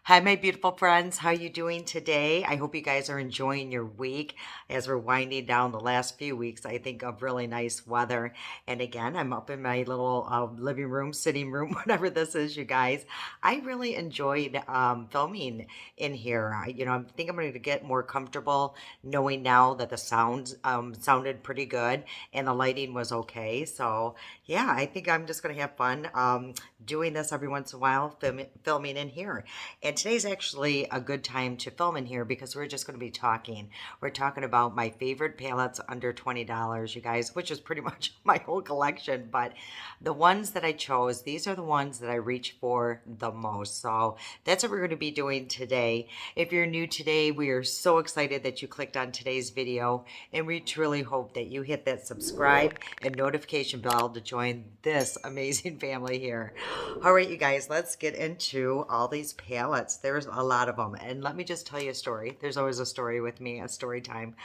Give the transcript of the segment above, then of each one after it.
Hi, my beautiful friends. How you doing today? I hope you guys are enjoying your week as we're winding down the last few weeks, I think, of really nice weather. And again, I'm up in my little living room, sitting room, whatever this is, you guys. I really enjoyed filming in here. I think I'm going to get more comfortable knowing now that the sounds sounded pretty good and the lighting was okay. So, yeah, I think I'm just going to have fun doing this every once in a while, filming in here. And today's actually a good time to film in here because we're just going to be talking. We're talking about my favorite palettes under $20, you guys, which is pretty much my whole collection. But the ones that I chose, these are the ones that I reach for the most. So that's what we're going to be doing today. If you're new today, we are so excited that you clicked on today's video. And we truly hope that you hit that subscribe and notification bell to join this amazing family here. All right, you guys, let's get into all these palettes. There's a lot of them. And let me just tell you a story. There's always a story with me, a story time.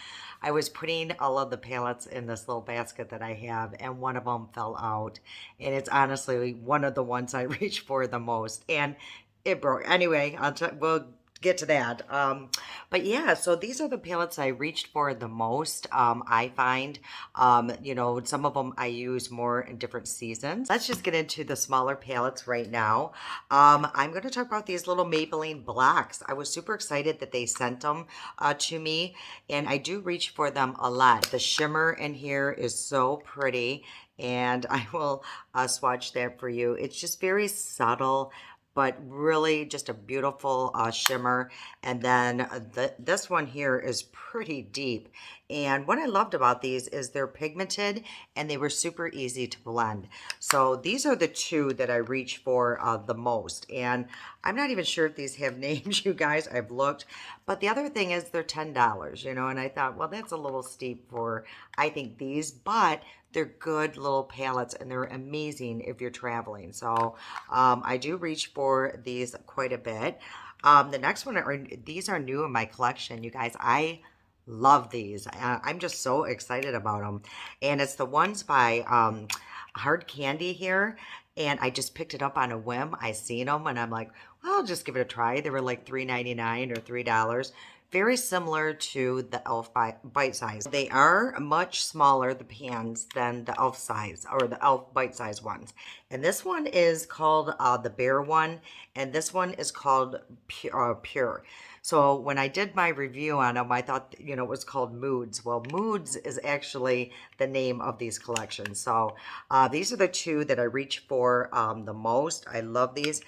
I was putting all of the palettes in this little basket that I have, and one of them fell out. And it's honestly one of the ones I reach for the most. And it broke. Anyway, we'll get to that. But yeah, so these are the palettes I reached for the most. I find, some of them I use more in different seasons. Let's just get into the smaller palettes right now. I'm going to talk about these little Maybelline blocks. I was super excited that they sent them to me, and I do reach for them a lot. The shimmer in here is so pretty, and I will swatch that for you. It's just very subtle, but really just a beautiful shimmer. And then this one here is pretty deep. And what I loved about these is they're pigmented and they were super easy to blend. So these are the two that I reach for the most. And I'm not even sure if these have names, you guys. I've looked. But the other thing is they're $10, and I thought, well, that's a little steep for, I think, these. But they're good little palettes and they're amazing if you're traveling. So I do reach for these quite a bit. The next one, these are new in my collection, you guys. I love these. I'm just so excited about them. And it's the ones by Hard Candy here. And I just picked it up on a whim. I seen them and I'm like, well, I'll just give it a try. They were like $3.99 or $3. Very similar to the e.l.f. bite size. They are much smaller, the pans, than the e.l.f. size or the e.l.f. bite size ones. And this one is called the Bear one, and this one is called Pure. So when I did my review on them, I thought, it was called Moods. Well, Moods is actually the name of these collections. So these are the two that I reach for the most. I love these.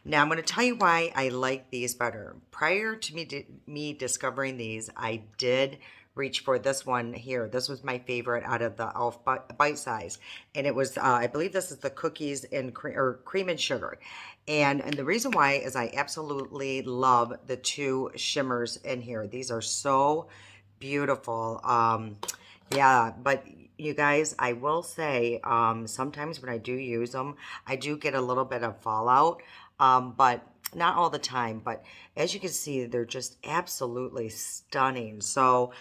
Now I'm going to tell you why I like these better. Prior to me discovering these, I did reach for this one here. This was my favorite out of the e.l.f. bite size, and it was I believe this is the cookies and cream and sugar. And the reason why is I absolutely love the two shimmers in here. These are so beautiful. Yeah, but you guys, I will say sometimes when I do use them, I do get a little bit of fallout, but not all the time. But as you can see, they're just absolutely stunning. So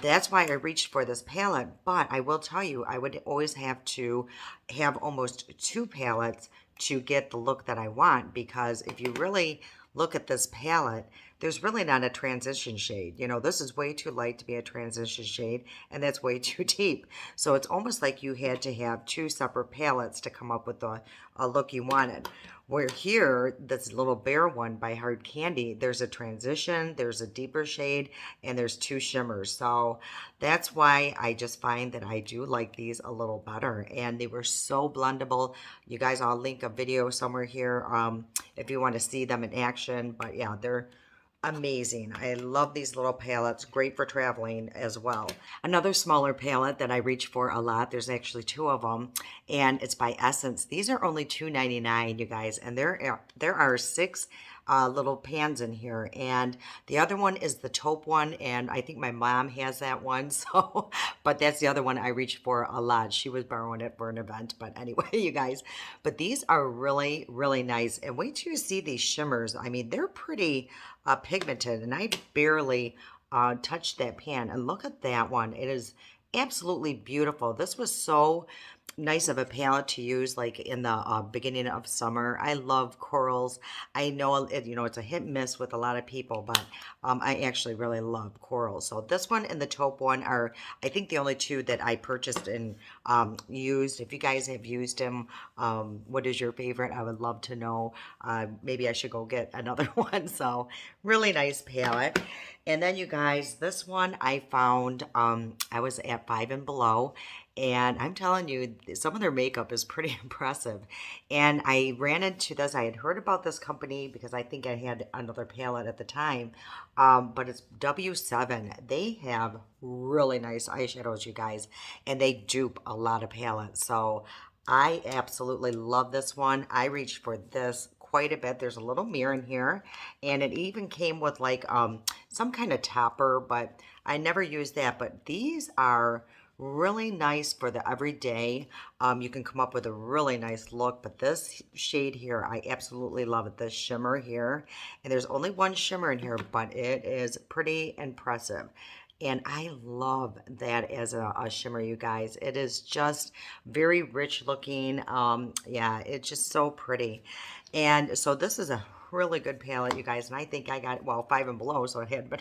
that's why I reached for this palette. But I will tell you, I would always have to have almost two palettes to get the look that I want, because if you really look at this palette, there's really not a transition shade. This is way too light to be a transition shade, and that's way too deep. So it's almost like you had to have two separate palettes to come up with a look you wanted. Where here, this little Bear one by Hard Candy, there's a transition, there's a deeper shade, and there's two shimmers. So that's why I just find that I do like these a little better. And they were so blendable. You guys, I'll link a video somewhere here if you want to see them in action. But yeah, they're amazing. I love these little palettes. Great for traveling as well. Another smaller palette that I reach for a lot, there's actually two of them, and it's by Essence. These are only $2.99, you guys, and there are six little pans in here, and the other one is the taupe one, and I think my mom has that one, so but that's the other one I reach for a lot. She was borrowing it for an event, but anyway, you guys, but these are really, really nice. And wait till you see these shimmers. I mean, they're pretty pigmented, and I barely touched that pan. And look at that one. It is absolutely beautiful. This was so nice of a palette to use like in the beginning of summer. I love corals. I know it, you know, it's a hit and miss with a lot of people, but I actually really love corals. So this one and the taupe one are, I think, the only two that I purchased and used. If you guys have used them, what is your favorite? I would love to know. Maybe I should go get another one. So really nice palette. And then you guys, this one I found, I was at Five and Below, and I'm telling you, some of their makeup is pretty impressive. And I ran into this, I had heard about this company because I think I had another palette at the time, but it's W7. They have really nice eyeshadows, you guys, and they dupe a lot of palettes. So I absolutely love this one. I reached for this quite a bit. There's a little mirror in here, and it even came with like some kind of topper, but I never used that. But these are really nice for the everyday. You can come up with a really nice look, but this shade here, I absolutely love it. This shimmer here, and there's only one shimmer in here, but it is pretty impressive. And I love that as a shimmer, you guys. It is just very rich looking. Yeah, it's just so pretty. And so this is a really good palette, you guys. And I think I got, well, Five and Below, so it had been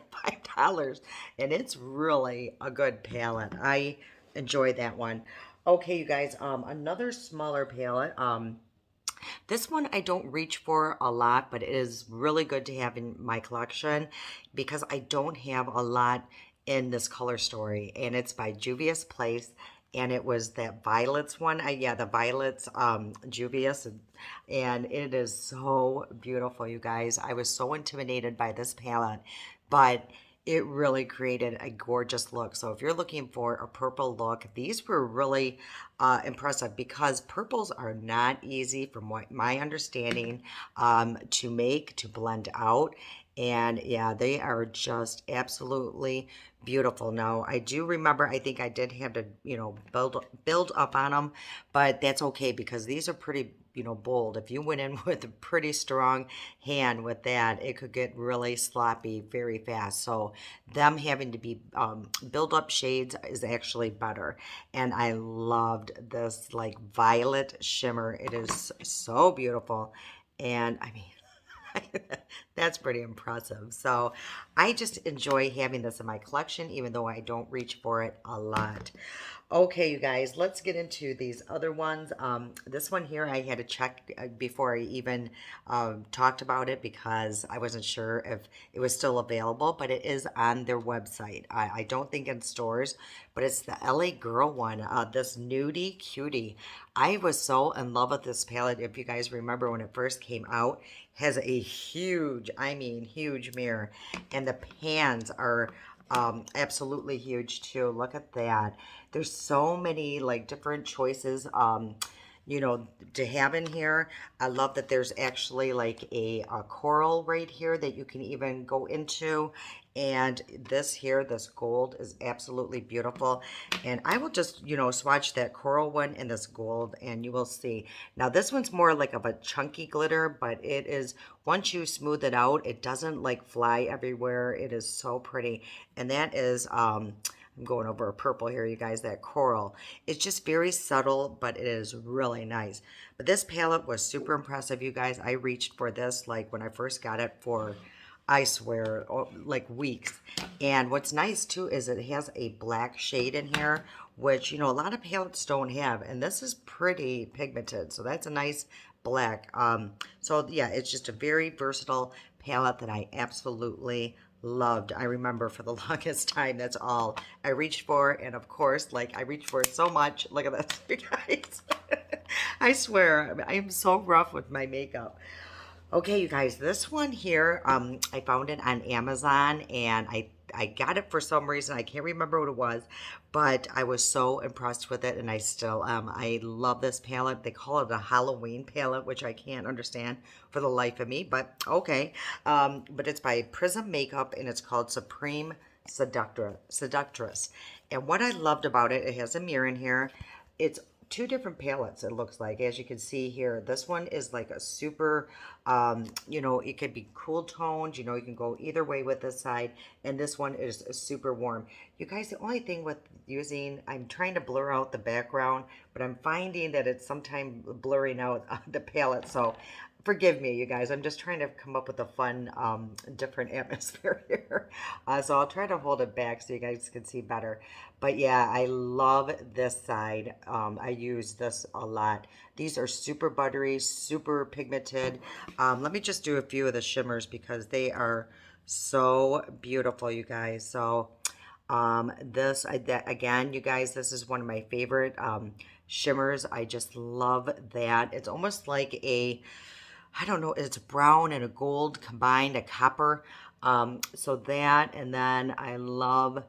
$5. And it's really a good palette. I enjoy that one. Okay, you guys, another smaller palette. This one I don't reach for a lot, but it is really good to have in my collection because I don't have a lot in this color story. And it's by Juvia's Place. And it was that Violets one. Yeah, the Violets Juvia's. And it is so beautiful, you guys. I was so intimidated by this palette. But it really created a gorgeous look. So if you're looking for a purple look, these were really impressive because purples are not easy from what my understanding to make, to blend out. And yeah, they are just absolutely beautiful. Now, I do remember, I think I did have to, you know, build up on them, but that's okay because these are pretty, you know, bold. If you went in with a pretty strong hand with that, it could get really sloppy very fast. So them having to be build up shades is actually better. And I loved this like violet shimmer. It is so beautiful. And I mean, that's pretty impressive. So I just enjoy having this in my collection, even though I don't reach for it a lot. Okay, you guys, let's get into these other ones. This one here, I had to check before I even talked about it because I wasn't sure if it was still available, but it is on their website. I don't think in stores, but it's the LA Girl one, this Nudie Cutie. I was so in love with this palette. If you guys remember when it first came out, has a huge, I mean, huge mirror, and the pans are absolutely huge too. Look at that. There's so many like different choices you know, to have in here. I love that there's actually like a coral right here that you can even go into. And this here, this gold is absolutely beautiful. And I will just, you know, swatch that coral one and this gold and you will see. Now this one's more like of a chunky glitter, but it is, once you smooth it out, it doesn't like fly everywhere. It is so pretty. And that is, I'm going over a purple here, you guys, that coral. It's just very subtle, but it is really nice. But this palette was super impressive, you guys. I reached for this like when I first got it for, I swear, like weeks. And what's nice too is it has a black shade in here, which, you know, a lot of palettes don't have. And this is pretty pigmented, so that's a nice black. So yeah, it's just a very versatile palette that I absolutely loved. I remember for the longest time, that's all I reached for. And of course, like I reached for it so much. Look at this, you guys. I swear, I am so rough with my makeup. Okay, you guys, this one here, I found it on Amazon and I got it for some reason. I can't remember what it was, but I was so impressed with it and I still am. I love this palette. They call it a Halloween palette, which I can't understand for the life of me, but okay. But it's by Prism Makeup and it's called Supreme Seductress. And what I loved about it, it has a mirror in here. It's two different palettes, it looks like, as you can see here. This one is like a super, you know, it could be cool toned, you know, you can go either way with this side, and this one is super warm. You guys, the only thing with using, I'm trying to blur out the background, but I'm finding that it's sometimes blurring out the palette, so forgive me, you guys. I'm just trying to come up with a fun, different atmosphere here. So I'll try to hold it back so you guys can see better. But yeah, I love this side. I use this a lot. These are super buttery, super pigmented. Let me just do a few of the shimmers because they are so beautiful, you guys. So again, you guys, this is one of my favorite shimmers. I just love that. It's almost like a, I don't know, it's brown and a gold combined, a copper. So that, and then I love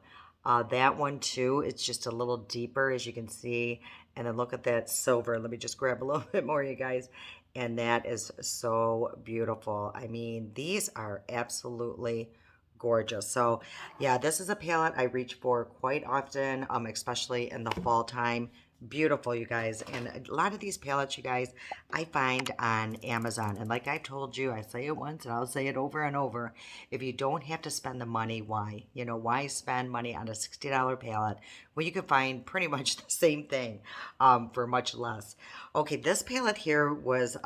that one too. It's just a little deeper, as you can see. And then look at that silver. Let me just grab a little bit more, you guys. And that is so beautiful. I mean, these are absolutely gorgeous. So yeah, this is a palette I reach for quite often, especially in the fall time. Beautiful, you guys. And a lot of these palettes, you guys, I find on Amazon. And like I've told you, I say it once and I'll say it over and over. If you don't have to spend the money, why? You know, why spend money on a $60 palette when you can find pretty much the same thing for much less? Okay, this palette here was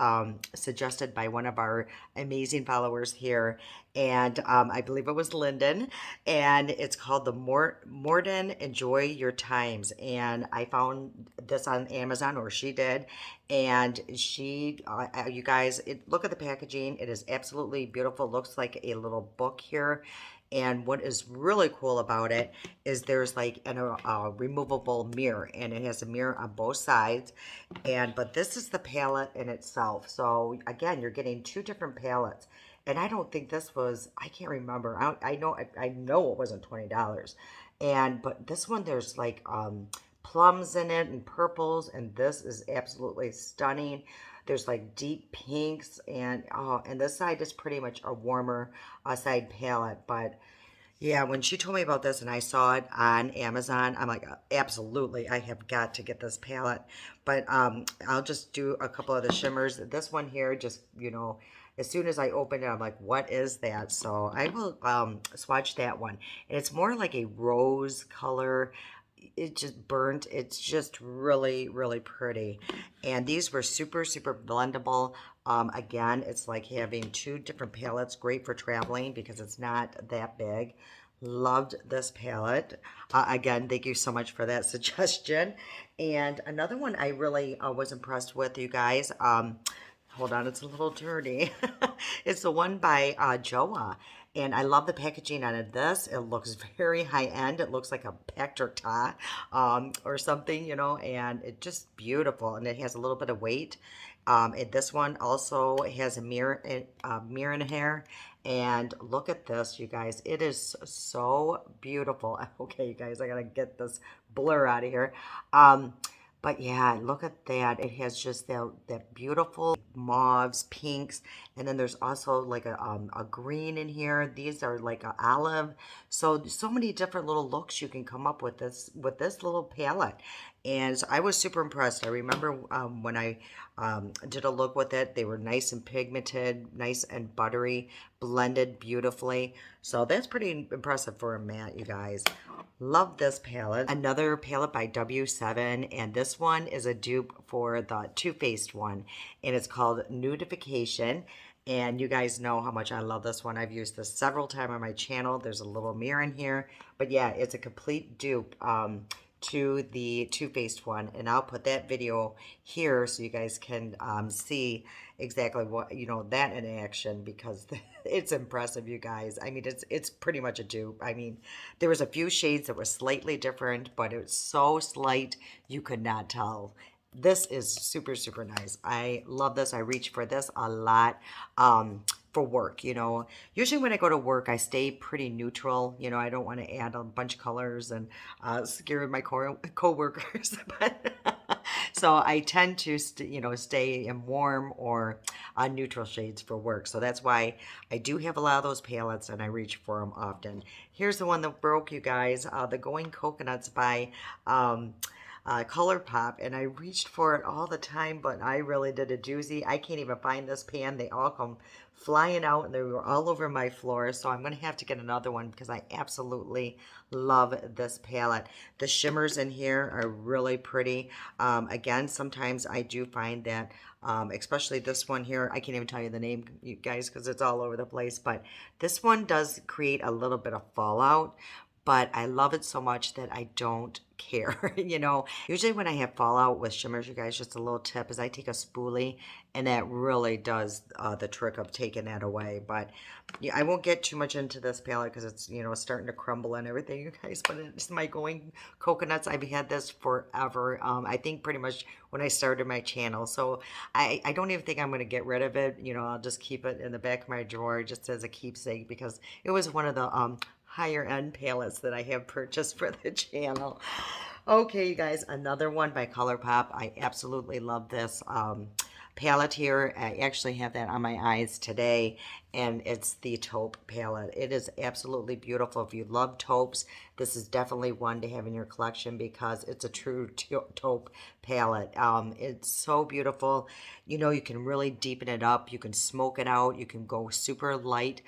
suggested by one of our amazing followers here. And I believe it was Lyndon. And it's called the Morden Enjoy Your Times. And I found this on Amazon, or she did. And she, you guys, look at the packaging. It is absolutely beautiful. Looks like a little book here. And what is really cool about it is there's like a removable mirror, and it has a mirror on both sides. But this is the palette in itself. So again, you're getting two different palettes. And I don't think this was, I can't remember. I know it wasn't $20. But this one, there's like plums in it and purples, and this is absolutely stunning. There's like deep pinks, and this side is pretty much a warmer side palette. But yeah, when she told me about this and I saw it on Amazon, I'm like, absolutely, I have got to get this palette. But I'll just do a couple of the shimmers. This one here, just, you know, as soon as I opened it, I'm like, what is that? So I will swatch that one. And it's more like a rose color. It just burnt. It's just really, really pretty. And these were super, super blendable. Again, it's like having two different palettes. Great for traveling because it's not that big. Loved this palette. Again, thank you so much for that suggestion. And another one I really was impressed with, you guys. Hold on, it's a little dirty. It's the one by Joa. And I love the packaging on it. This, it looks very high end. It looks like a Patrick Ta or something, you know, and it's just beautiful. And it has a little bit of weight. And this one also has a mirror in here. And look at this, you guys. It is so beautiful. Okay, you guys, I gotta get this blur out of here. But yeah, look at that. It has just that beautiful mauves, pinks, and then there's also like a green in here. These are like an olive. So many different little looks you can come up with this little palette. And so I was super impressed. I remember when I did a look with it, they were nice and pigmented, nice and buttery, blended beautifully. So that's pretty impressive for a matte, you guys. Love this palette. Another palette by W7, and this one is a dupe for the Too Faced one, and it's called Nudification. And you guys know how much I love this one. I've used this several times on my channel. There's a little mirror in here, but yeah, it's a complete dupe to the Too Faced one, and I'll put that video here so you guys can see exactly what, you know, that in action, because it's impressive, you guys. I mean, it's pretty much a dupe. I mean, there was a few shades that were slightly different, but it was so slight you could not tell. This is super, super nice. I love this. I reach for this a lot for work, you know. Usually when I go to work, I stay pretty neutral. You know, I don't want to add a bunch of colors and scare my co-workers. But so I tend to, stay in warm or neutral shades for work. So that's why I do have a lot of those palettes and I reach for them often. Here's the one that broke, you guys. The Going Coconuts by Colourpop, and I reached for it all the time, but I really did a doozy. I can't even find this pan. They all come flying out, and they were all over my floor, so I'm going to have to get another one because I absolutely love this palette. The shimmers in here are really pretty. Again, sometimes I do find that, especially this one here, I can't even tell you the name, you guys, because it's all over the place, but this one does create a little bit of fallout, but I love it so much that I don't care. You know, usually when I have fallout with shimmers, you guys, just a little tip is I take a spoolie, and that really does the trick of taking that away. But yeah, I won't get too much into this palette because it's, you know, starting to crumble and everything, you guys. But it's my going coconuts. I've had this forever. I think pretty much when I started my channel. So I don't even think I'm going to get rid of it. You know, I'll just keep it in the back of my drawer just as a keepsake because it was one of the higher end palettes that I have purchased for the channel. Okay, you guys, another one by Colourpop. I absolutely love this palette here. I actually have that on my eyes today, and it's the taupe palette. It is absolutely beautiful. If you love taupes, this is definitely one to have in your collection because it's a true taupe palette. It's so beautiful. You know, you can really deepen it up. You can smoke it out. You can go super light,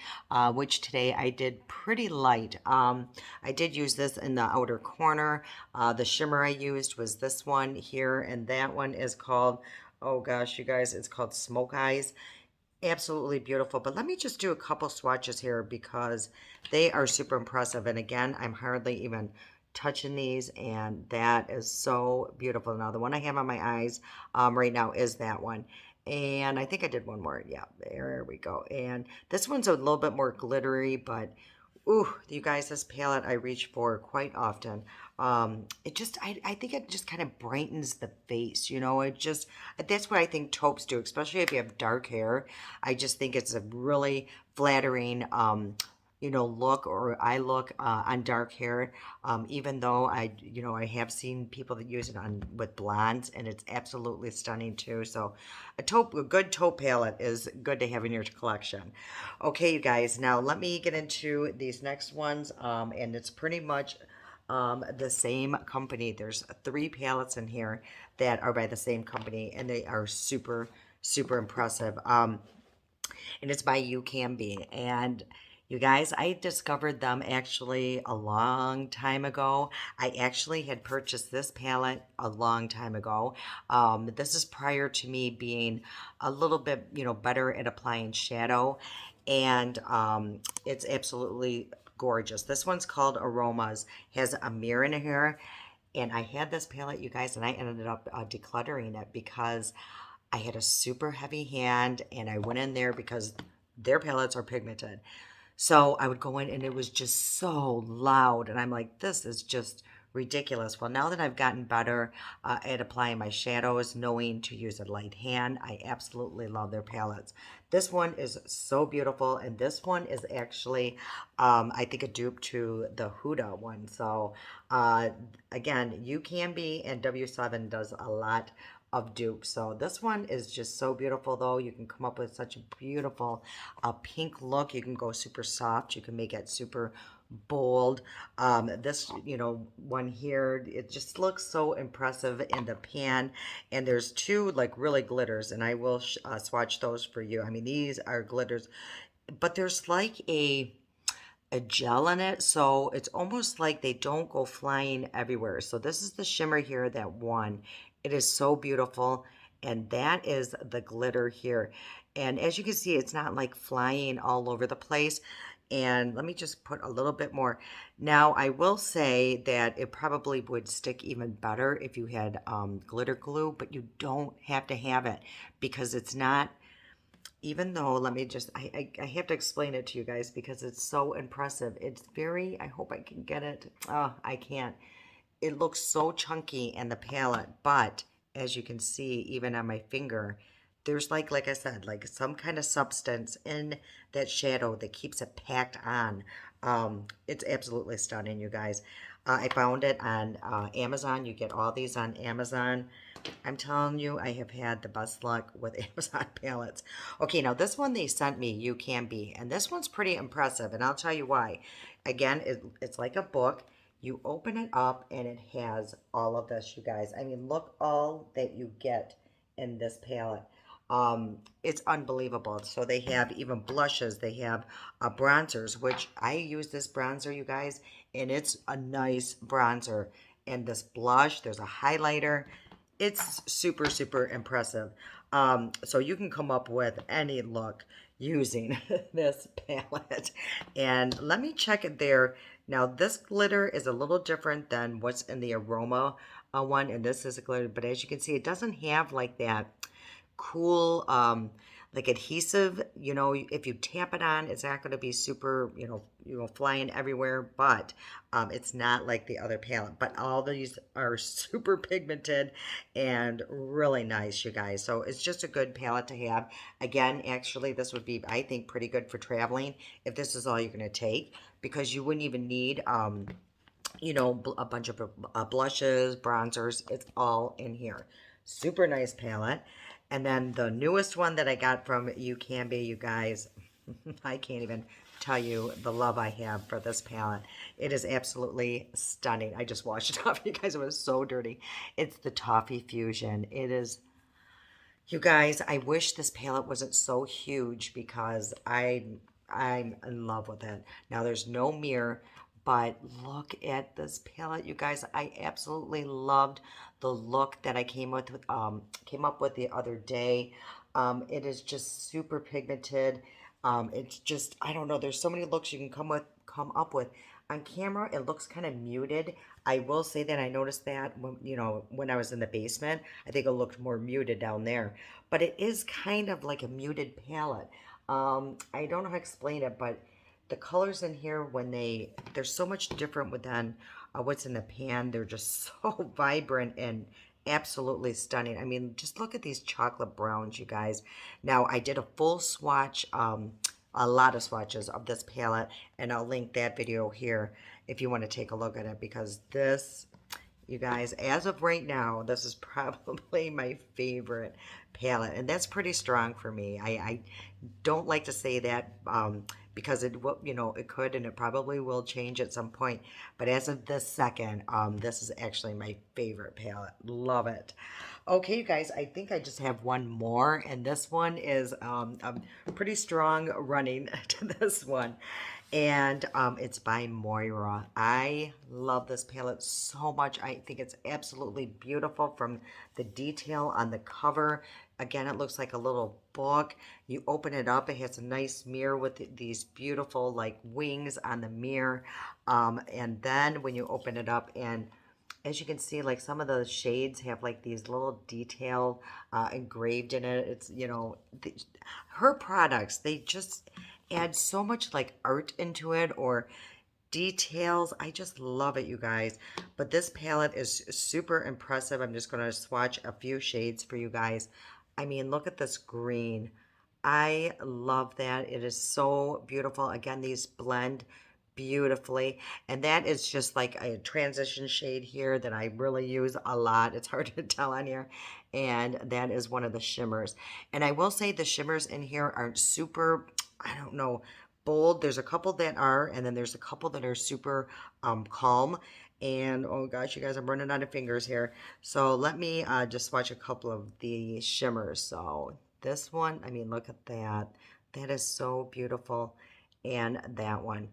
which today I did pretty light. I did use this in the outer corner. The shimmer I used was this one here, and that one is called, oh gosh, you guys, it's called Smoke Eyes. Absolutely beautiful. But let me just do a couple swatches here because they are super impressive. And again, I'm hardly even touching these, and that is so beautiful. Now, the one I have on my eyes right now is that one. And I think I did one more. Yeah, there we go. And this one's a little bit more glittery, but ooh, you guys, this palette I reach for quite often. It just, I think it just kind of brightens the face, you know, it just, that's what I think taupes do, especially if you have dark hair. I just think it's a really flattering, you know, look or eye look on dark hair. Even though you know, I have seen people that use it on with blondes, and it's absolutely stunning too. So a good taupe palette is good to have in your collection. Okay, you guys, now let me get into these next ones, and it's pretty much the same company. There's 3 palettes in here that are by the same company, and they are super, super impressive. And it's by You Can Be. And you guys, I discovered them actually a long time ago. I actually had purchased this palette a long time ago. This is prior to me being a little bit, you know, better at applying shadow. And it's absolutely gorgeous. This one's called Aromas. Has a mirror in here. And I had this palette, you guys, and I ended up decluttering it because I had a super heavy hand, and I went in there because their palettes are pigmented. So I would go in, and it was just so loud, and I'm like, this is just ridiculous. Well, now that I've gotten better at applying my shadows, knowing to use a light hand, I absolutely love their palettes. This one is so beautiful, and this one is actually, I think, a dupe to the Huda one. So again, You Can Be, and W7 does a lot of dupes. So this one is just so beautiful, though. You can come up with such a beautiful pink look. You can go super soft. You can make it super bold. This, you know, one here, it just looks so impressive in the pan. And there's 2 like really glitters, and I will swatch those for you. I mean, these are glitters, but there's like a gel in it, so it's almost like they don't go flying everywhere. So this is the shimmer here, that one. It is so beautiful, and that is the glitter here. And as you can see, it's not like flying all over the place. And let me just put a little bit more. Now, I will say that it probably would stick even better if you had glitter glue, but you don't have to have it because it's not, even though, let me just, I have to explain it to you guys because it's so impressive. It's very, I hope I can get it. Oh, I can't. It looks so chunky in the palette, but as you can see, even on my finger, there's like I said, like some kind of substance in that shadow that keeps it packed on. It's absolutely stunning, you guys. I found it on Amazon. You get all these on Amazon. I'm telling you, I have had the best luck with Amazon palettes. Okay, now this one they sent me, You Can Be, and this one's pretty impressive, and I'll tell you why. Again, it's like a book. You open it up and it has all of this, you guys. I mean, look all that you get in this palette. It's unbelievable. So they have even blushes. They have bronzers, which I use this bronzer, you guys, and it's a nice bronzer. And this blush, there's a highlighter. It's super, super impressive. So you can come up with any look using this palette. And let me check it there. Now, this glitter is a little different than what's in the Aroma one, and this is a glitter, but as you can see, it doesn't have like that cool like adhesive. You know, if you tap it on, it's not going to be super, flying everywhere, but it's not like the other palette. But all these are super pigmented and really nice, you guys. So it's just a good palette to have. Again, actually, this would be, I think, pretty good for traveling if this is all you're going to take, because you wouldn't even need a bunch of blushes, bronzers. It's all in here. Super nice palette. And then the newest one that I got from You Can Be, you guys, I can't even tell you the love I have for this palette. It is absolutely stunning. I just washed it off, you guys. It was so dirty. It's the Toffee Fusion. It is, you guys, I wish this palette wasn't so huge because I'm in love with it. Now there's no mirror, but look at this palette, you guys. I absolutely loved the look that I came up with the other day. It is just super pigmented. It's just, I don't know. There's so many looks you can come up with. On camera, it looks kind of muted. I will say that I noticed that when I was in the basement. I think it looked more muted down there. But it is kind of like a muted palette. I don't know how to explain it, but the colors in here, they're so much different than what's in the pan. They're just so vibrant and absolutely stunning. I mean, just look at these chocolate browns, you guys. Now, I did a full swatch, a lot of swatches of this palette, and I'll link that video here if you want to take a look at it, because this, you guys, as of right now, this is probably my favorite palette, and that's pretty strong for me. I don't like to say that because it will, it could and it probably will change at some point. But as of this second, this is actually my favorite palette. Love it. Okay, you guys, I think I just have one more, and this one is a pretty strong running to this one. And it's by Moira. I love this palette so much. I think it's absolutely beautiful from the detail on the cover. Again, it looks like a little book. You open it up, it has a nice mirror with these beautiful like wings on the mirror. And then when you open it up, and as you can see, like some of the shades have like these little detail engraved in it. It's, her products, they just add so much like art into it, or details. I just love it, you guys. But this palette is super impressive. I'm just going to swatch a few shades for you guys. I mean, look at this green. I love that. It is so beautiful. Again, these blend beautifully. And that is just like a transition shade here that I really use a lot. It's hard to tell on here. And that is one of the shimmers. And I will say the shimmers in here aren't super, I don't know, bold. There's a couple that are, and then there's a couple that are super calm. And oh gosh, you guys, I'm running out of fingers here. So let me just swatch a couple of the shimmers. So this one, I mean, look at that. That is so beautiful. And that one.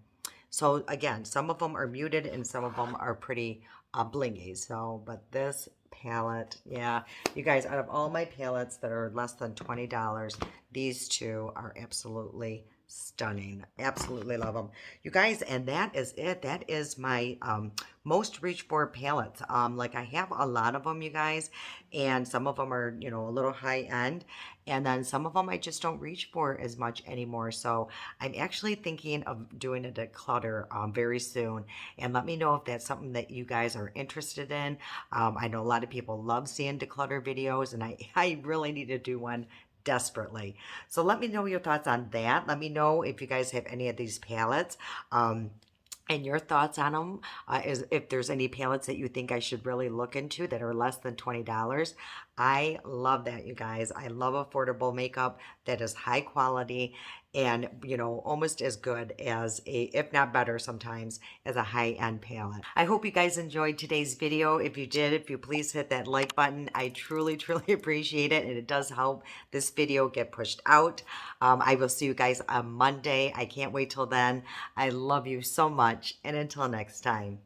So again, some of them are muted and some of them are pretty blingy. So, but this palette, yeah, you guys, out of all my palettes that are less than $20, these two are absolutely stunning. Absolutely love them, you guys. And that is it. That is my most reach for palettes. Like I have a lot of them, you guys, and some of them are, a little high end, and then some of them I just don't reach for as much anymore. So I'm actually thinking of doing a declutter very soon, and let me know if that's something that you guys are interested in. I know a lot of people love seeing declutter videos, and I really need to do one desperately. So let me know your thoughts on that. Let me know if you guys have any of these palettes. and your thoughts on them. Is if there's any palettes that you think I should really look into that are less than $20. I love that, you guys. I love affordable makeup that is high quality and, you know, almost as good as a, if not better sometimes, as a high-end palette. I hope you guys enjoyed today's video. If you did, if you please hit that like button. I truly, truly appreciate it, and it does help this video get pushed out. I will see you guys on Monday. I can't wait till then. I love you so much, and until next time.